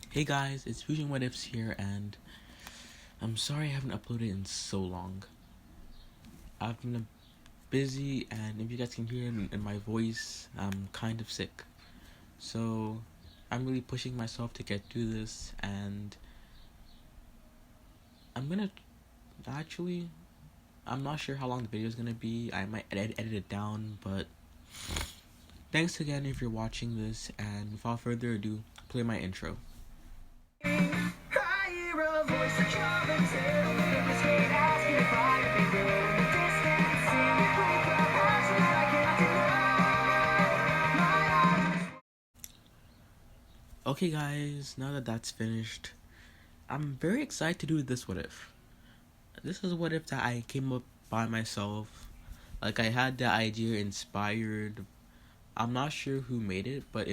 Hey guys, it's Fusion What Ifs here, and I'm sorry I haven't uploaded in so long. I've been busy, and if you guys can hear in my voice, I'm kind of sick. So, I'm really pushing myself to get through this, and I'm gonna actually, I'm not sure how long the video is gonna be. I might edit it down, but thanks again if you're watching this, and without further ado, play my intro. Okay guys, now that that's finished, I'm very excited to do this what if. This is a what if that I came up by myself. Like, I had the idea inspired. I'm not sure who made it, but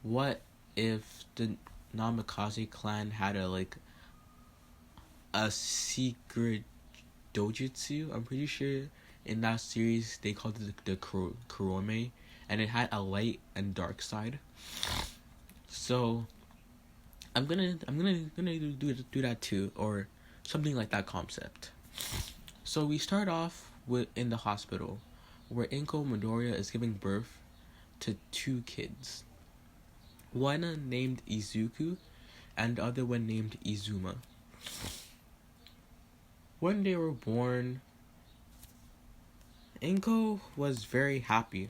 what if the Namikaze clan had a secret dojutsu? I'm pretty sure in that series they called it the Kurome, and it had a light and dark side. So I'm gonna do that too, or something like that concept. So we start off in the hospital, where Inko Midoriya is giving birth to two kids. One named Izuku, and the other one named Izuma. When they were born, Inko was very happy.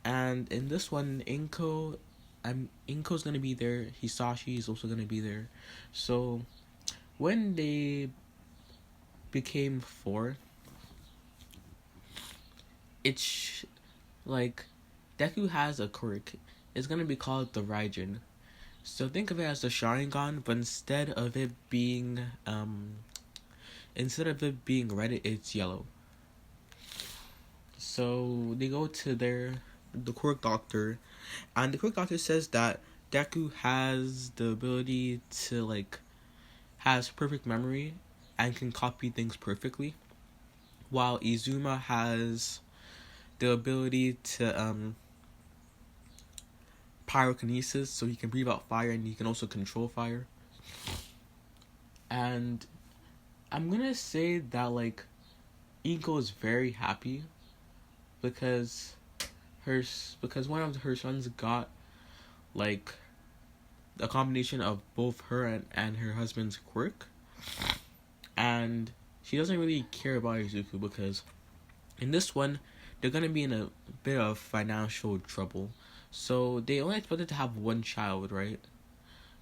And in this one, Inko's gonna be there. Hisashi is also gonna be there. So when they became four, it's like Deku has a quirk. It's gonna be called the Raijin. So think of it as the Sharingan, but instead of it being red, it's yellow. So they go to the quirk doctor, and the quirk doctor says that Deku has the ability to has perfect memory and can copy things perfectly, while Izuma has the ability to pyrokinesis, so he can breathe out fire and he can also control fire. And I'm gonna say that Inko is very happy because one of her sons got a combination of both her and her husband's quirk, and she doesn't really care about Izuku because in this one they're gonna be in a bit of financial trouble. So they only expected to have one child, right?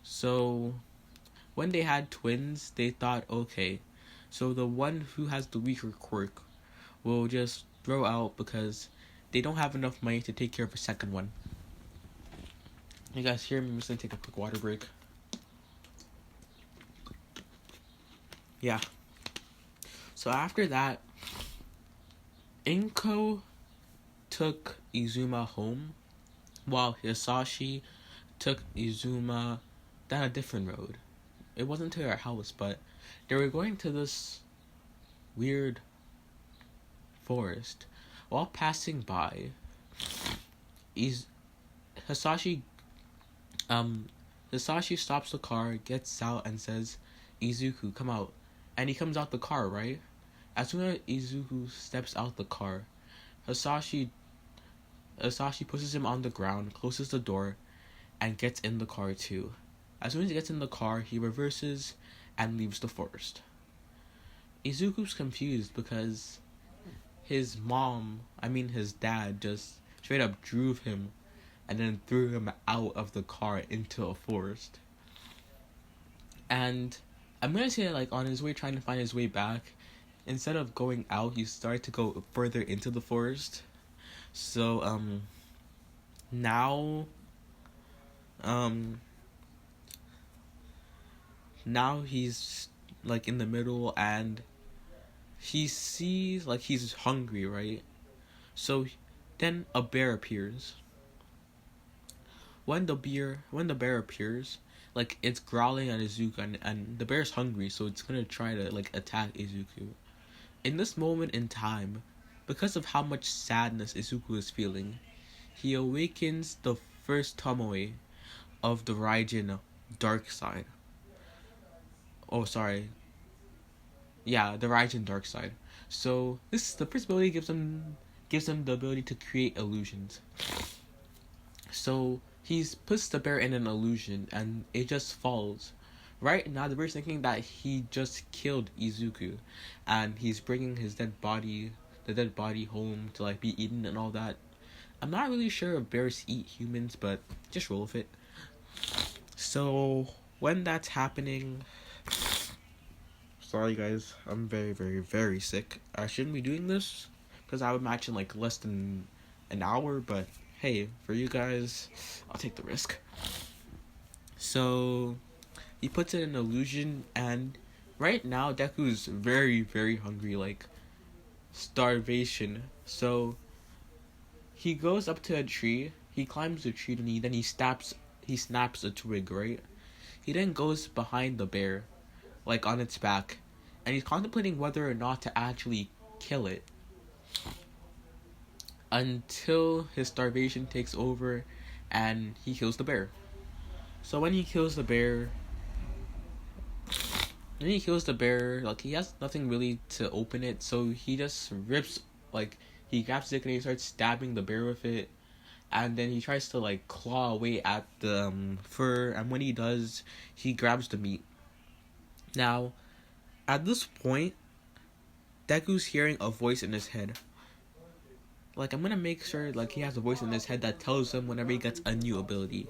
So when they had twins, they thought, okay, so the one who has the weaker quirk will just throw out because they don't have enough money to take care of a second one. You guys hear me? I'm just gonna take a quick water break. Yeah. So after that, Inko took Izuma home, while Hisashi took Izuma down a different road. It wasn't to their house, but they were going to this weird forest. While passing by, Hisashi stops the car, gets out, and says, "Izuku, come out." And he comes out the car, right? As soon as Izuku steps out the car, Hisashi pushes him on the ground, closes the door, and gets in the car too. As soon as he gets in the car, he reverses and leaves the forest. Izuku's confused because his dad just straight up drove him and then threw him out of the car into a forest. And I'm gonna say on his way trying to find his way back, instead of going out, he started to go further into the forest. So now he's in the middle, and he sees he's hungry, right? So then a bear appears. When the bear appears, it's growling at Izuku, and the bear's hungry, so it's gonna try to attack Izuku. In this moment in time, because of how much sadness Izuku is feeling, he awakens the first Tomoe, of the Raijin dark side. Oh, sorry. Yeah, the Raijin dark side. So the first ability gives him the ability to create illusions. So he puts the bear in an illusion and it just falls. Right now, the bear's thinking that he just killed Izuku, and he's bringing the dead body home to like be eaten and all that. I'm not really sure if bears eat humans, but just roll with it. So when that's happening, sorry guys, I'm very, very, very sick. I shouldn't be doing this because I would match in like less than an hour, but hey, for you guys, I'll take the risk. So he puts in an illusion, and right now Deku's very, very hungry, like starvation. So he goes up to a tree, he climbs the tree, and he snaps a twig, right? He then goes behind the bear, like on its back, and he's contemplating whether or not to actually kill it until his starvation takes over and he kills the bear. So when he kills the bear, like he has nothing really to open it, so he just he grabs it and he starts stabbing the bear with it, and then he tries to like claw away at the fur, and when he does, he grabs the meat. Now, at this point, Deku's hearing a voice in his head. Like, I'm gonna make sure like he has a voice in his head that tells him whenever he gets a new ability.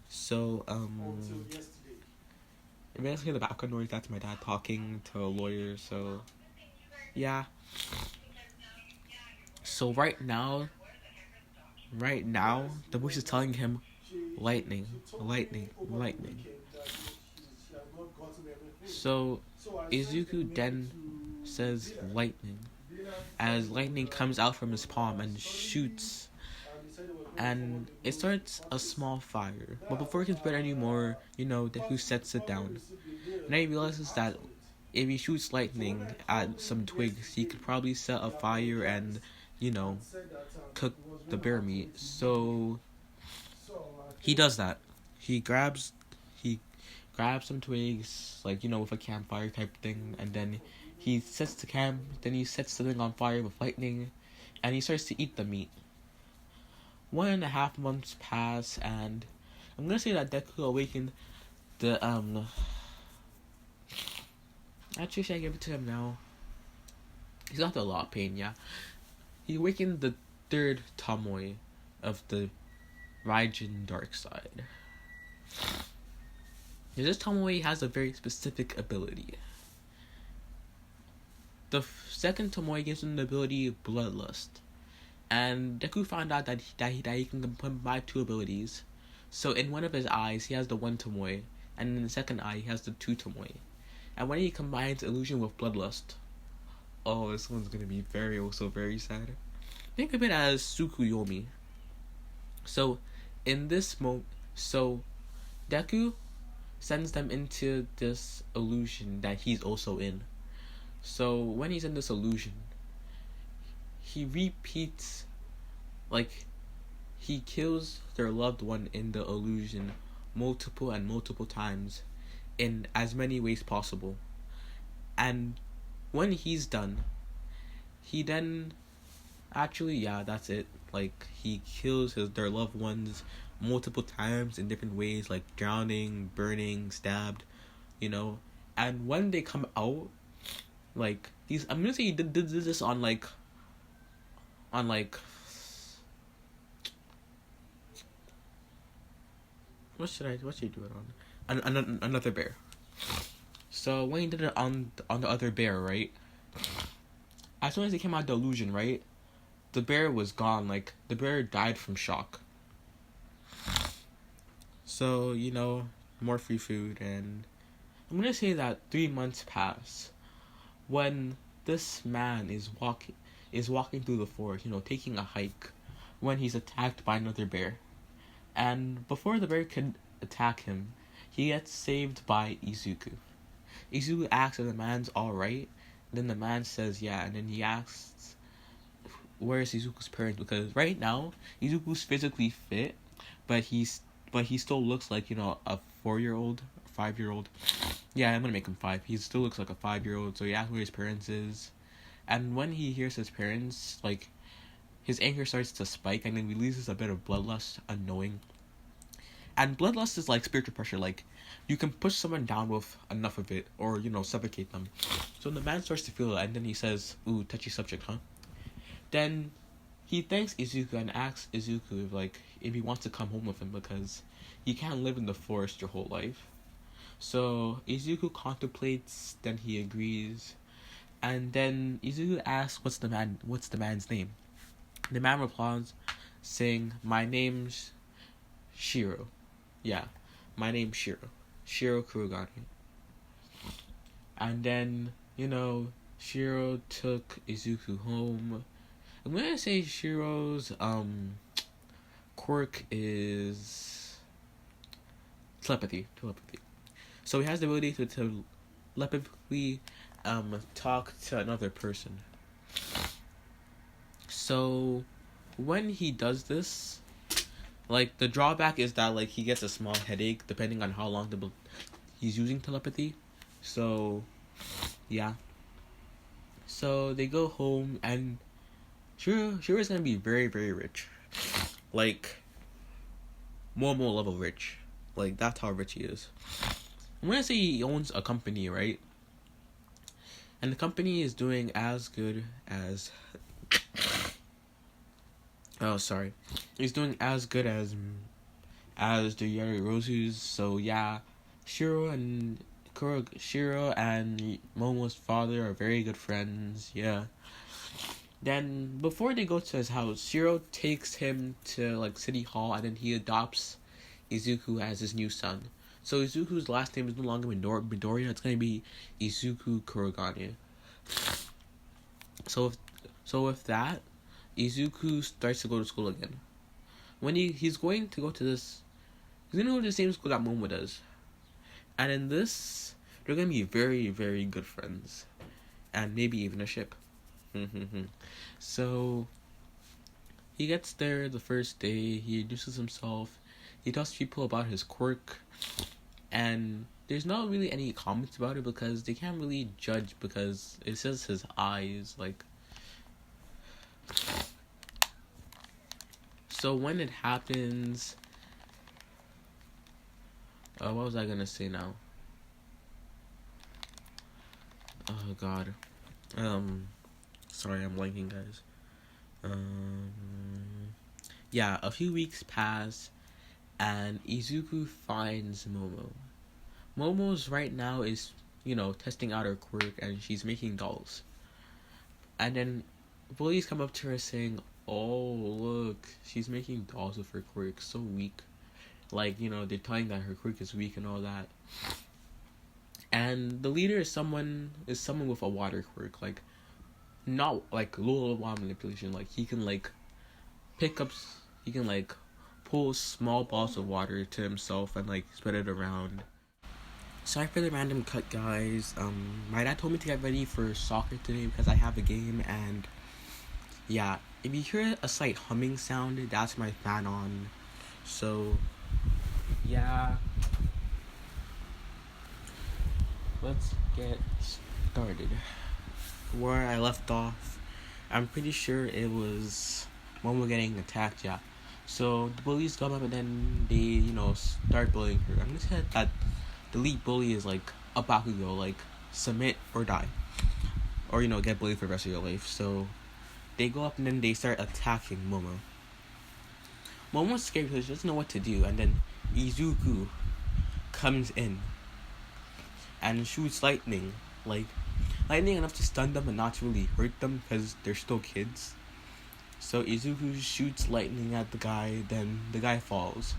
So, if you guys hear the background noise, that's my dad talking to a lawyer, so yeah. So right now, the voice is telling him, lightning, lightning, lightning. So Izuku then says lightning, as lightning comes out from his palm and shoots, and it starts a small fire. But before it can spread anymore, Deku sets it down. And then he realizes that if he shoots lightning at some twigs, he could probably set a fire and, cook the bear meat. So he does that. He grabs some twigs, with a campfire type thing, and then he sets the camp, then he sets something on fire with lightning, and he starts to eat the meat. 1.5 months pass, and I'm gonna say that Deku awakened the actually, should I give it to him now? He's got a lot of pain, yeah. He awakened the third Tomoe of the Raijin dark side. This Tomoe has a very specific ability. The second Tomoe gives him the ability Bloodlust. And Deku found out that he can combine two abilities. So in one of his eyes, he has the one Tomoe, and in the second eye, he has the two Tomoe. And when he combines illusion with bloodlust, oh, this one's gonna be very sad. Think of it as Tsukuyomi. So, in this Deku sends them into this illusion that he's also in. So when he's in this illusion, he repeats, he kills their loved one in the illusion multiple times in as many ways possible. And when he's done, he then that's it. He kills their loved ones multiple times in different ways, like drowning, burning, stabbed, and when they come out, I'm gonna say he did this on what should he do it on? Another bear. So when he did it on the other bear, right? As soon as he came out of the illusion, right? The bear was gone. The bear died from shock. So, more free food, and I'm gonna say that 3 months pass when this man is walking through the forest, taking a hike, when he's attacked by another bear. And before the bear can attack him, he gets saved by Izuku. Izuku asks if the man's alright. Then the man says yeah, and then he asks where's Izuku's parents, because right now Izuku's physically fit, but he's but he still looks like, a 4-year-old, 5-year-old. Yeah, I'm gonna make him 5. He still looks like a 5-year-old, so he asks where his parents is. And when he hears his parents, like, his anger starts to spike, and then releases a bit of bloodlust, unknowing. And bloodlust is like spiritual pressure, like, you can push someone down with enough of it, or, suffocate them. So the man starts to feel it, and then he says, ooh, touchy subject, huh? Then he thanks Izuku and asks Izuku if he wants to come home with him, because he can't live in the forest your whole life. So Izuku contemplates, then he agrees, and then Izuku asks what's the man's name. The man replies saying, my name's Shiro. Yeah, my name's Shiro. Shiro Kurogane. And then, Shiro took Izuku home. I'm gonna say Shiro's quirk is telepathy. So he has the ability to telepathically talk to another person. So when he does this, the drawback is that he gets a small headache depending on how long he's using telepathy. So yeah. So they go home, and Shiro is gonna be very, very rich. Momo level rich. That's how rich he is. I'm gonna say he owns a company, right? And the company is doing as good as... Oh, sorry. He's doing as good as the Yarurozus. So yeah, Shiro and Momo's father are very good friends. Yeah. Then before they go to his house, Shiro takes him to City Hall, and then he adopts Izuku as his new son. So Izuku's last name is no longer Midoriya. It's gonna be Izuku Kurogane. So with that, Izuku starts to go to school again. When he's going to go to he's gonna go to the same school that Momo does. And in this, they're gonna be very, very good friends. And maybe even a ship. So he gets there the first day, he introduces himself, he tells people about his quirk, and there's not really any comments about it because they can't really judge because it says his eyes, So when it happens, what was I gonna say now? Oh god. Sorry, I'm blanking, guys. Yeah, a few weeks pass, and Izuku finds Momo. Momo's right now is, testing out her quirk, and she's making dolls. And then bullies come up to her saying, oh, look, she's making dolls with her quirk, so weak. They're telling that her quirk is weak and all that. And the leader is someone with a water quirk, not low manipulation. He can pull small balls of water to himself and spread it around. Sorry for the random cut, guys. My dad told me to get ready for soccer today because I have a game, and yeah, if you hear a slight humming sound, that's my fan on. So yeah, let's get started. Where I left off, I'm pretty sure it was Momo getting attacked, yeah. So the bullies come up, and then they, start bullying her. I'm gonna say that the lead bully is a Bakugo, submit or die. Or, get bullied for the rest of your life. So they go up, and then they start attacking Momo. Momo's scared because she doesn't know what to do, and then Izuku comes in and shoots lightning. Lightning enough to stun them and not to really hurt them because they're still kids. So Izuku shoots lightning at the guy, then the guy falls.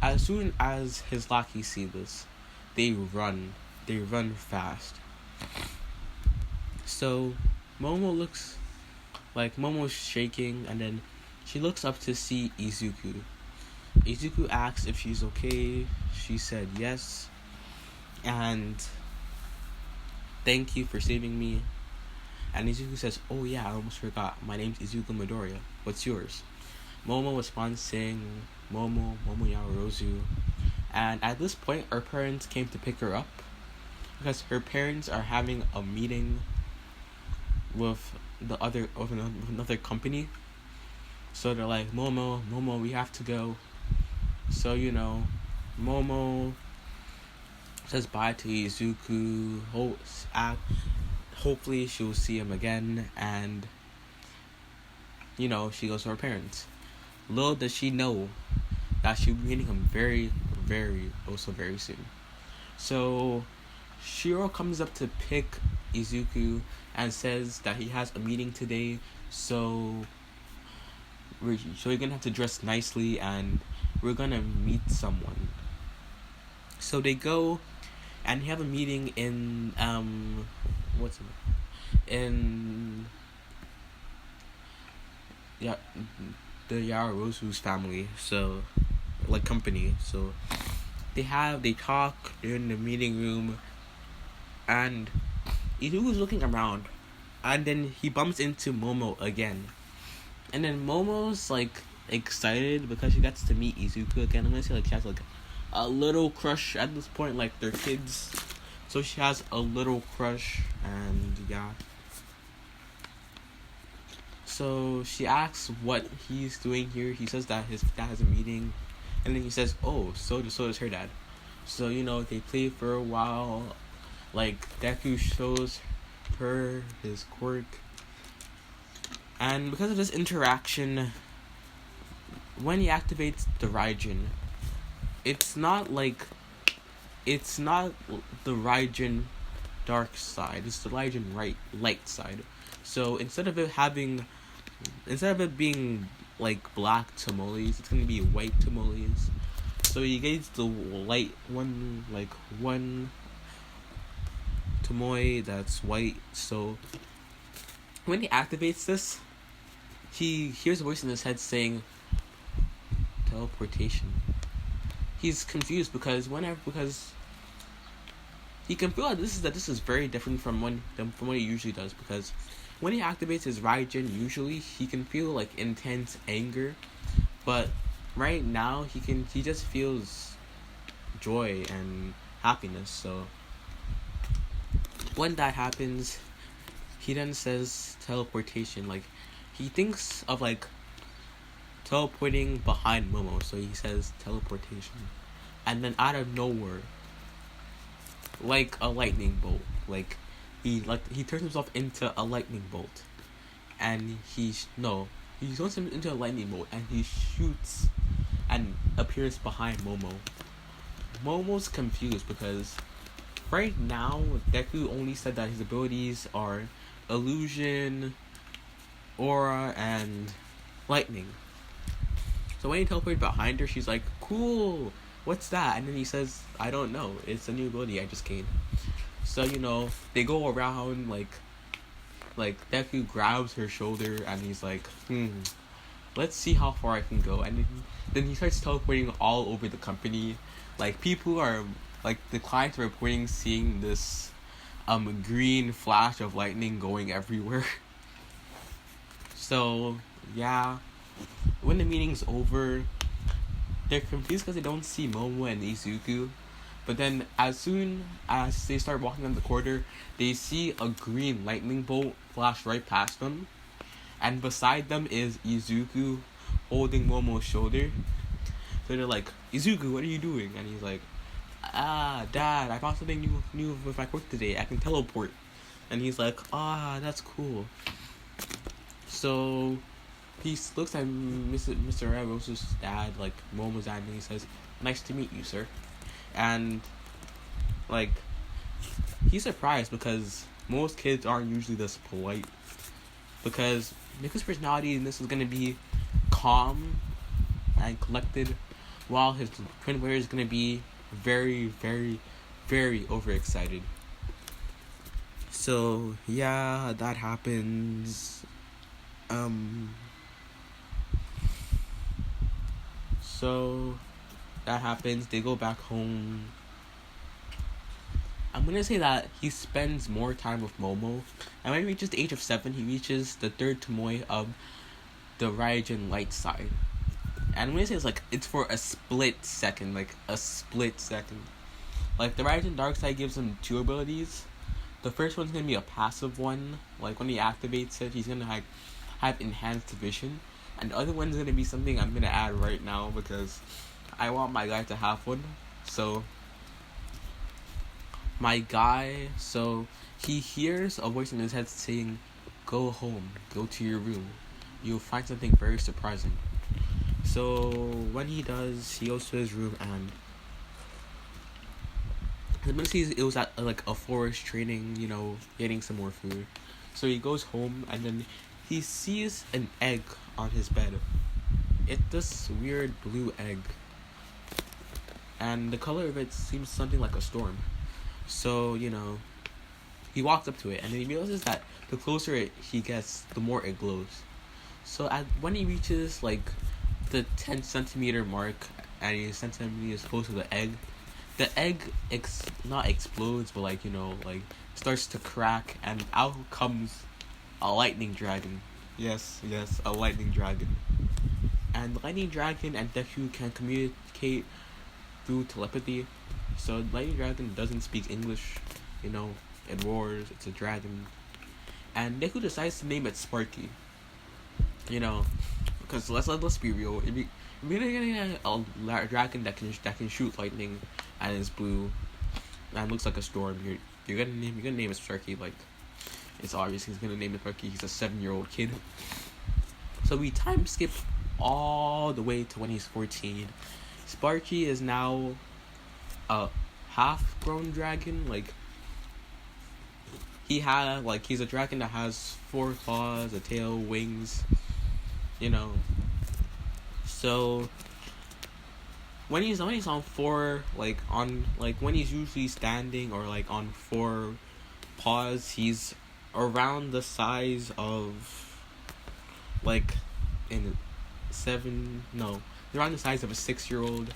As soon as his lackeys see this, they run fast. So Momo looks like Momo's shaking, and then she looks up to see Izuku. Izuku asks if she's okay. She said yes. And thank you for saving me. And Izuku says, oh yeah, I almost forgot. My name's Izuku Midoriya. What's yours? Momo responds saying, Momo Yaoyorozu. And at this point, her parents came to pick her up because her parents are having a meeting with another company. So they're like, Momo, we have to go. So Momo says bye to Izuku. Hopefully she'll see him again, and she goes to her parents. Little does she know that she'll be meeting him very, very, also very soon. So Shiro comes up to pick Izuku and says that he has a meeting today, so we're gonna have to dress nicely and we're gonna meet someone. So they go and have a meeting in the Yaorozu's family, so company. So they talk, they're in the meeting room, and Izuku's looking around, and then he bumps into Momo again. And then Momo's excited because she gets to meet Izuku again. I'm gonna say she has a little crush at this point, they're kids. So she has a little crush, and yeah. So she asks what he's doing here. He says that his dad has a meeting, and then he says, "Oh, so does her dad." So they play for a while. Deku shows her his quirk, and because of this interaction, when he activates the Raijin, it's not the Raijin dark side, it's the Raijin light side. So instead of it being black tamales, it's gonna be white tamales. So he gets the light one tomoe that's white. So when he activates this, he hears a voice in his head saying teleportation. He's confused because he can feel that this is very different from what he usually does, because when he activates his Raijin, usually he can feel intense anger, but right now he just feels joy and happiness. So when that happens, he then says teleportation. He thinks of teleporting behind Momo, so he says teleportation, and then out of nowhere, a lightning bolt, he turns himself into a lightning bolt, and he turns him into a lightning bolt, and he shoots and appears behind Momo. Momo's confused because right now Deku only said that his abilities are illusion, aura, and lightning. So when he teleported behind her, she's like, "Cool, what's that?" And then he says, "I don't know. It's a new ability I just gained." So they go around, Deku grabs her shoulder and he's like, let's see how far I can go. And then he starts teleporting all over the company. People are the clients are reporting seeing this green flash of lightning going everywhere. So yeah, when the meeting's over, they're confused because they don't see Momo and Izuku. But then as soon as they start walking down the corridor, they see a green lightning bolt flash right past them. And beside them is Izuku holding Momo's shoulder. So they're like, "Izuku, what are you doing?" And he's like, "Dad, I found something new with my quirk today. I can teleport." And he's like, "That's cool." So he looks at Mr. Rose's dad, Momo's dad, and he says, "Nice to meet you, sir." And he's surprised because most kids aren't usually this polite, because Miku's personality in this is gonna be calm and collected, while his twin brother is gonna be very, very, very overexcited. So yeah, that happens. So that happens. They go back home. I'm gonna say that he spends more time with Momo, and when he reaches the age of 7, he reaches the third tomoe of the Raijin light side. And when I say it's like, it's for a split second, like a split second. Like the Rising Dark Side gives him two abilities. The first one's gonna be a passive one. Like when he activates it, he's gonna have enhanced vision. And the other one's gonna be something I'm gonna add right now because I want my guy to have one. So my guy, so he hears a voice in his head saying, "Go home, go to your room. You'll find something very surprising." So when he does, he goes to his room and it was at like a forest training, getting some more food. So he goes home and then he sees an egg on his bed. It's this weird blue egg. And the color of it seems something like a storm. So, he walks up to it and then he realizes that the closer he gets, the more it glows. So when he reaches like the 10 centimeter mark and he's 10 centimeters close to the egg not explodes, but like starts to crack, and out comes a lightning dragon. Yes, a lightning dragon. And the lightning dragon and Deku can communicate through telepathy. So the lightning dragon doesn't speak English, it roars, it's a dragon. And Deku decides to name it Sparky. Because let's be real. If you're gonna get a dragon that can shoot lightning and is blue and looks like a storm, you're gonna name it Sparky. Like, it's obvious he's gonna name it Sparky. He's a 7-year-old kid. So we time skip all the way to when he's 14. Sparky is now a half-grown dragon. Like, he's a dragon that has 4 claws, a tail, wings. So when he's on 4, when he's usually standing or on 4 paws, he's around the size of around the size of a 6-year-old.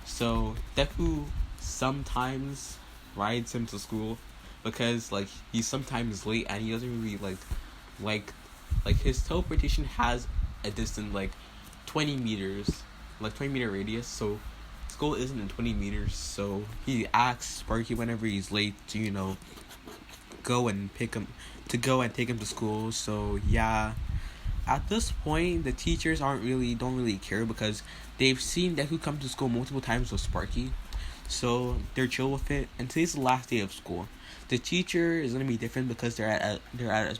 So Deku sometimes rides him to school because he's sometimes late and he doesn't really like his teleportation has a distance 20 meters, 20-meter radius. So school isn't in 20 meters. So he asks Sparky whenever he's late to go and take him to school. So yeah, at this point the teachers don't really care because they've seen Deku come to school multiple times with Sparky. So they're chill with it. And today's the last day of school. The teacher is gonna be different because they're at a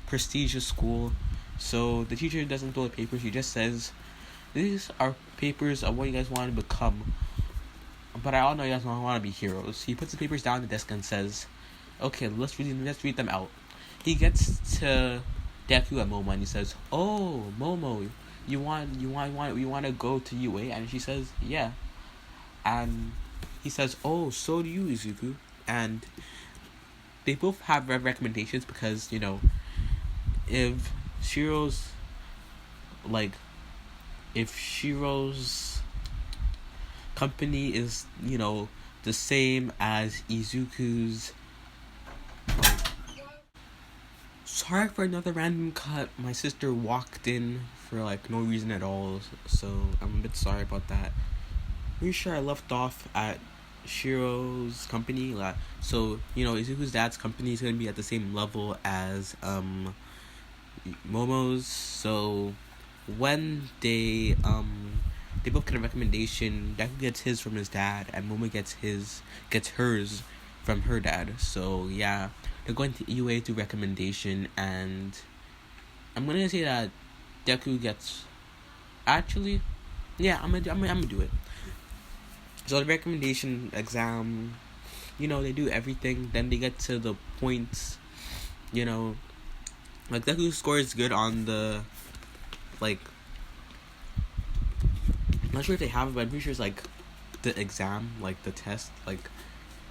prestigious school. So the teacher doesn't throw the papers. He just says, "These are papers of what you guys want to become, but I all know you guys want to be heroes." He puts the papers down on the desk and says, "Okay, let's read them out." He gets to Deku and Momo and he says, "Oh, Momo, you want to go to UA?" And she says, "Yeah." And he says, "Oh, so do you, Izuku." And they both have recommendations because if Shiro's company is the same as Izuku's. Sorry for another random cut. My sister walked in for no reason at all, so I'm a bit sorry about that. Pretty sure I left off at Shiro's company. So Izuku's dad's company is gonna be at the same level as Momo's. So when they both get a recommendation, Deku gets his from his dad and Momo gets hers from her dad. So yeah, they're going to UA through recommendation, and I'm gonna say that Deku gets, actually, yeah, I'm gonna do it. So the recommendation exam, they do everything. Then they get to the points, Deku scores good on the, I'm not sure if they have it, but I'm pretty sure it's the exam, the test,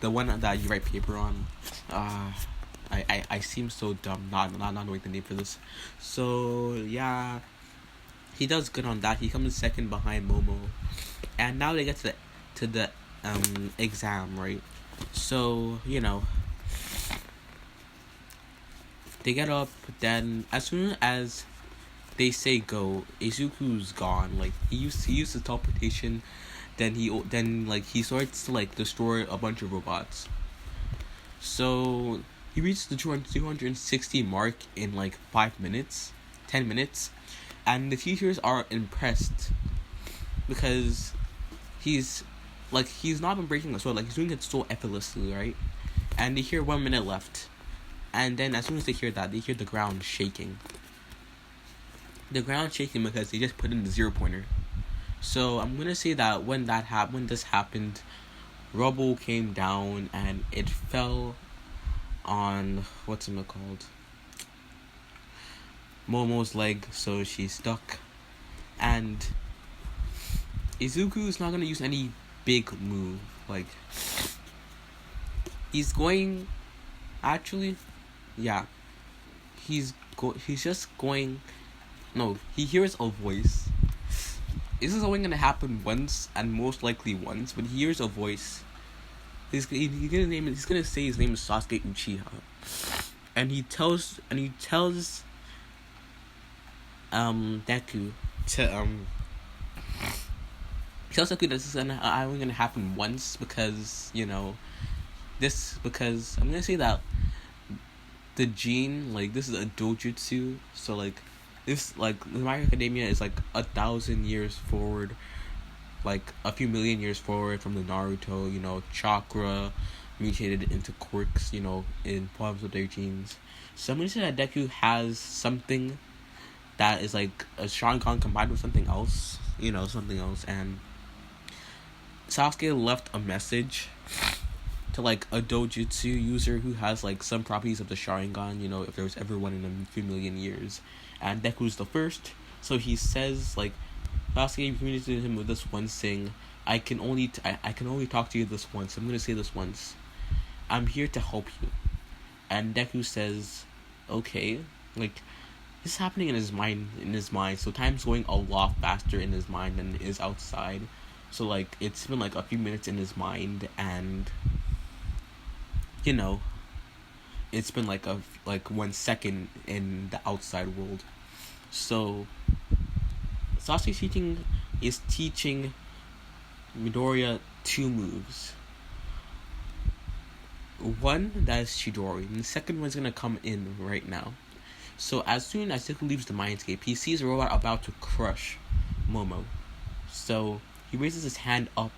the one that you write paper on. I seem so dumb not knowing the name for this. So yeah, he does good on that. He comes second behind Momo, and now they get to the exam, right? So they get up. Then as soon as they say go, Izuku's gone. Like he used his teleportation, then he starts to like destroy a bunch of robots. So he reached the 260 mark in like 5 minutes, 10 minutes, and the teachers are impressed because he's not been breaking the sword, like he's doing it so effortlessly, right? And they hear 1 minute left, and then as soon as they hear that, they hear the ground shaking. The ground shaking because they just put in the 0 pointer. So I'm gonna say that when this happened, rubble came down and it fell on what's it called, Momo's leg, so she's stuck. And Izuku is not gonna use any big move. Like he's going, actually, yeah, he's just going. No, he hears a voice. This is only gonna happen once, and most likely once. But he hears a voice. He's gonna say his name is Sasuke Uchiha, and he tells Deku to he tells Deku that this is only gonna happen once because because I'm gonna say that the gene, like, this is a dojutsu, so like this, like, My Hero Academia is like 1,000 years forward, like a few million years forward from the Naruto, chakra mutated into quirks, in forms of their genes. So I'm gonna say that Deku has something that is like a Sharingan combined with something else, and Sasuke left a message to like a dojutsu user who has like some properties of the Sharingan, if there was ever one in a few million years. And Deku's the first, so he says, like, Sasuke communicated him with this one saying, I can only talk to you this once. I'm gonna say this once. I'm here to help you. And Deku says, okay. Like, this is happening in his mind, so time's going a lot faster in his mind than it is outside. So like it's been like a few minutes in his mind, and it's been like 1 second in the outside world. So Sasuke is teaching Midoriya 2 moves. One, that is Chidori, and the second one's gonna come in right now. So as soon as Deku leaves the mindscape, he sees a robot about to crush Momo. So he raises his hand up,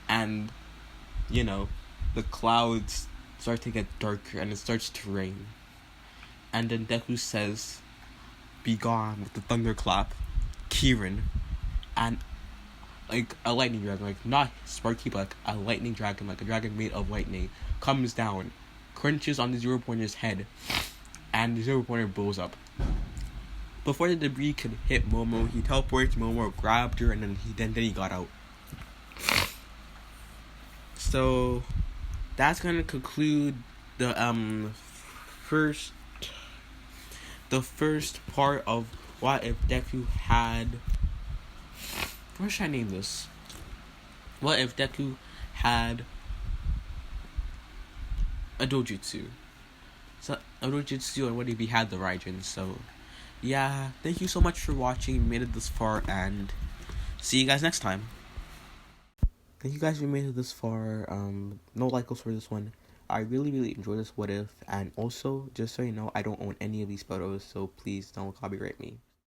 and the clouds start to get darker and it starts to rain. And then Deku says, "Be gone," with the thunderclap, Kirin, and like a lightning dragon, like not Sparky, but like a lightning dragon, like a dragon made of lightning, comes down, crunches on the 0 pointer's head, and the 0 pointer blows up. Before the debris could hit Momo, he teleported to Momo, grabbed her, and then he got out. So that's gonna conclude the first part of what if Deku had. What should I name this? What if Deku had a dojutsu? So a dojutsu, and what if he had the Raijin? So yeah, thank you so much for watching. You made it this far, and see you guys next time. Thank you guys who made it this far. No likes for this one. I really enjoyed this what if, and also just so you know, I don't own any of these photos, so please don't copyright me.